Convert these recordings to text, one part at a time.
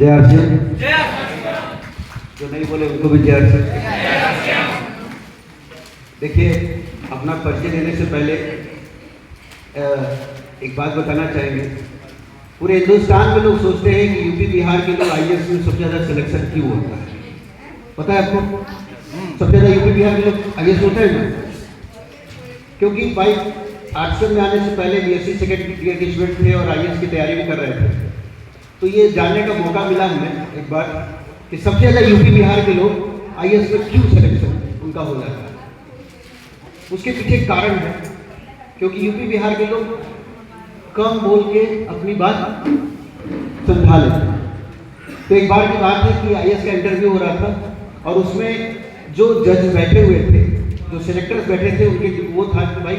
जय आरसीएम। जो नहीं बोले उनको भी जय आरसीएम। देखिए, अपना परिचय देने से पहले एक बात बताना चाहेंगे। पूरे हिंदुस्तान में लोग सोचते हैं कि यूपी बिहार के लोग आईएएस में सबसे ज़्यादा सिलेक्शन क्यों होता है। पता है आपको? सबसे ज़्यादा यूपी बिहार के लोग आईएएस होते हैं ना, क्योंकि भाई आरसीएम में आने से पहले बीएससी सेकेंड ईयर के स्टूडेंट थे और आईएएस की तैयारी भी कर रहे थे। तो ये जानने का मौका मिला हमें एक बार कि सबसे ज़्यादा यूपी बिहार के लोग आईएएस में क्यों सिलेक्शन उनका हो जाता है। उसके पीछे कारण है, क्योंकि यूपी बिहार के लोग कम बोल के अपनी बात समझा लेते हैं। तो एक बार की बात है कि आईएएस का इंटरव्यू हो रहा था और उसमें जो जज बैठे हुए थे, जो सिलेक्टर्स बैठे थे, उनके वो था कि भाई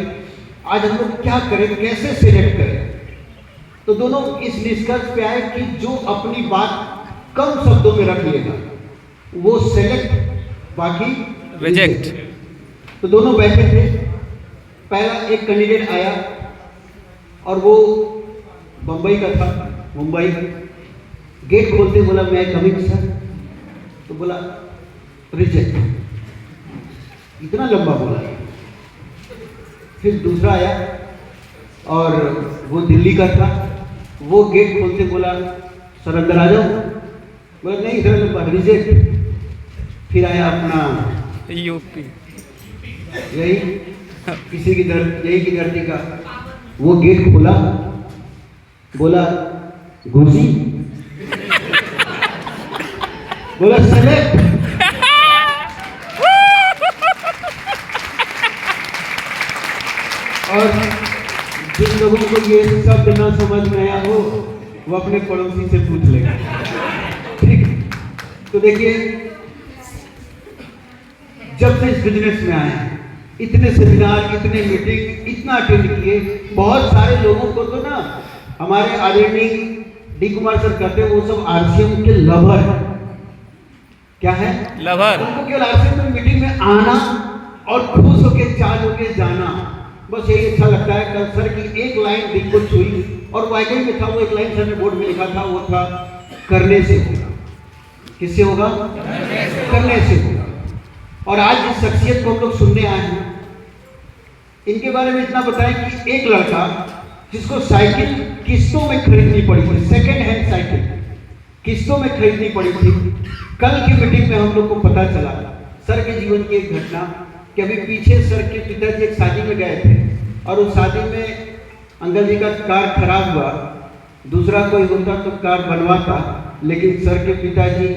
आज हम लोग क्या करें, कैसे सिलेक्ट करें। तो दोनों इस निष्कर्ष पे आए कि जो अपनी बात कम शब्दों में रख लेगा वो सेलेक्ट, बाकी रिजेक्ट। तो दोनों बैठे थे। पहला एक कैंडिडेट आया और वो मुंबई का था। मुंबई गेट खोलते बोला मैं कमिंग सर, तो बोला रिजेक्ट। इतना लंबा बोला। फिर दूसरा आया और वो दिल्ली का था। वो गेट खोलते बोला सर अंदर आ जाओ, बोला नहीं इधर लंबा, रिजेक्ट। फिर आया अपना यूपी, यही किसी की यही की धरती का। वो गेट खोला, बोला घुसी, बोला सेलेक्ट। और जिन लोगों को ये शब्द ना समझ में आया हो वो अपने पड़ोसी से पूछ लेगा। ठीक। तो देखिए, जब से इस बिजनेस में आए इतने सेमिनार, इतने मीटिंग, इतना अटेंड किए, बहुत सारे लोगों को तो ना हमारे आदरणीय डी कुमार सर कहते हैं वो सब आरसीएम के लवर है। क्या है? लवर। उनको केवल आरसीएम में मीटिंग में आना और खुश होके चार्ज होके जाना, बस यही अच्छा लगता है। कल सर की एक लाइन दिल को छुई और वाकई में था। वो एक लाइन सर ने बोर्ड में लिखा था, वो था करने से होगा। किससे होगा? करने से होगा। और आज जिस शख्सियत को हम लोग सुनने आए हैं, इनके बारे में इतना बताएं कि एक लड़का जिसको साइकिल किस्तों में खरीदनी पड़ी थी, सेकेंड हैंड साइकिल किस्तों में खरीदनी पड़ी थी, कल की मीटिंग में हम लोग को पता चला सर के जीवन की एक घटना कि अभी पीछे सर के पिताजी एक शादी में गए थे और उस शादी में अंकल जी का कार खराब हुआ। दूसरा कोई होता तो कार बनवाता, लेकिन सर के पिताजी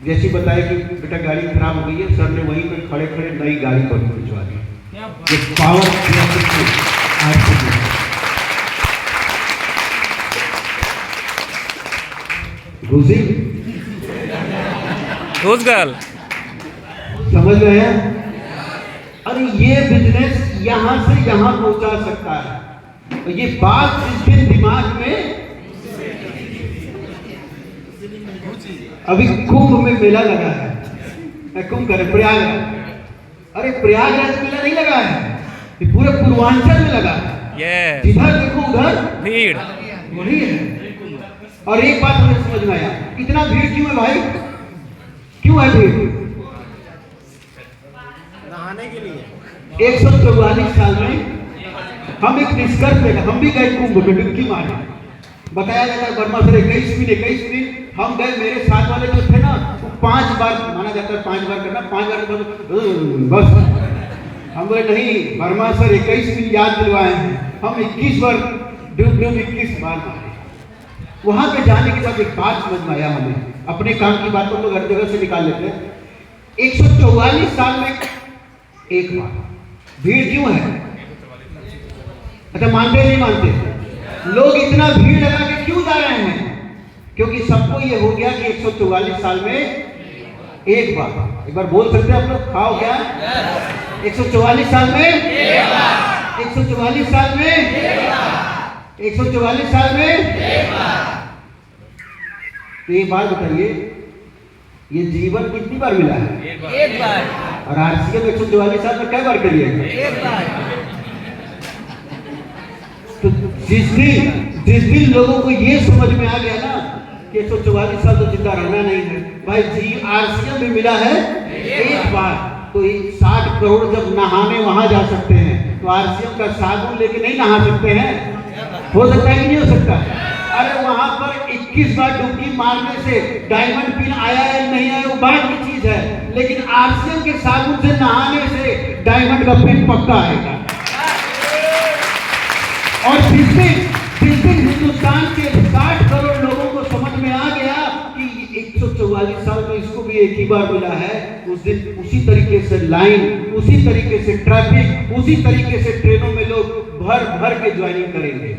जैसी बताया कि बेटा गाड़ी खराब हो गई है, सर ने वहीं पे खड़े खड़े नई गाड़ी पर भिजवा दी। पावर घुसी घुस गल, समझ रहे हैं? अरे ये बिजनेस यहां से यहां पहुंचा सकता है। तो ये बात जिस दिन दिमाग में, अभी कुंभ में मेला लगा है, कुंभ करे प्रयागराज। अरे प्रयागराज मेला नहीं लगा है, ये पूरे पूर्वांचल में लगा है। जिधर देखो उधर भीड़ वही है। और एक बात मुझे समझ में आया, इतना भीड़ क्यों है भाई? क्यों है भीड़? नहाने के लिए। 144 साल में हम एक निष्कर्ष पे, हम भी गए कुंभ में डुबकी मारे। बताया जाता है वर्मा सर 21 दिन हम गए, मेरे साथ वाले जो थे ना वो 5 बार माना जाता है, 5 बार करना, 5 बार बस। हम बोले नहीं, वर्मा सर 21 दिन याद दिलवाए हैं, हम 21 बार डूब 21 बार मारे। वहां पे जाने के बाद एक बात समझ में आया हमें, अपने काम की बात को लोग हर जगह से निकाल लेते हैं। 144 साल में एक बार भीड़ क्यों है? अच्छा, मानते नहीं मानते? लोग इतना भीड़ लगा के क्यों जा रहे हैं? क्योंकि सबको ये हो गया कि 144 साल में एक बार बोल सकते हैं आप लोग, खाओ क्या? 144 साल में एक बार, 144 साल में 144 साल में एक बार। तो ये बात बताइए, ये जीवन कितनी बार मिला है? एक बार। और आरसीएम 144 साल में कई बार करिए? एक बार। तो जिस दिन लोगों को ये समझ में आ गया ना कि 144 साल तो जिंदा रहना नहीं है। भाई जी आरसीएम में मिला है एक बार, तो 60 करोड़ जब नहाने वहां जा सकते हैं तो आरसीएम का साबुन लेके नहीं नहा सकते हैं? हो सकता है कि नहीं हो सकता? अरे वहां पर 21 बार डुबकी मारने से डायमंड पिन आया है नहीं आया वो बात की चीज है, लेकिन आरसीएम के साबुन से नहाने से डायमंड का पिन पक्का आएगा। और जिस दिन हिंदुस्तान के 60 करोड़ लोगों को समझ में आ गया कि 144 साल में इसको भी एक ही बार मिला है, उस दिन उसी तरीके से लाइन, उसी तरीके से ट्रैफिक, उसी तरीके से ट्रेनों में लोग भर भर के ज्वाइनिंग करेंगे,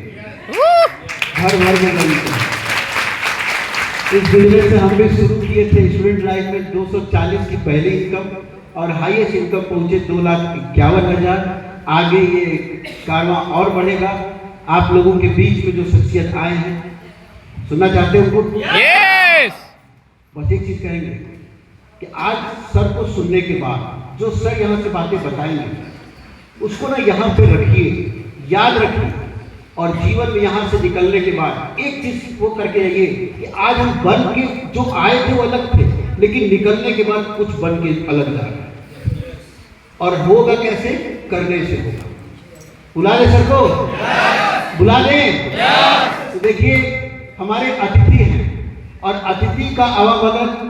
भर भर के करेंगे। इस बिजनेस से हम भी शुरू किए थे स्टूडेंट लाइफ में 240 की पहली इनकम और हाईएस्ट इनकम पहुंचे 2,51,000। आगे ये कारवां और बढ़ेगा। आप लोगों के बीच में जो शख्सियत आए हैं, सुनना चाहते हो उनको? यस। बस एक चीज कहेंगे कि आज सर को सुनने के बाद जो सर यहाँ से बातें बताएंगे उसको ना यहाँ पे रखिए, याद रखिए, और जीवन में यहाँ से निकलने के बाद एक चीज वो करके जाइए कि आज हम बन के जो आए थे वो अलग थे, लेकिन निकलने के बाद कुछ बन के अलग जा रहे हैं। और होगा कैसे? करने से होगा। बुला ले सर को, बुला ले। तो देखिए हमारे अतिथि हैं और अतिथि का आवागमन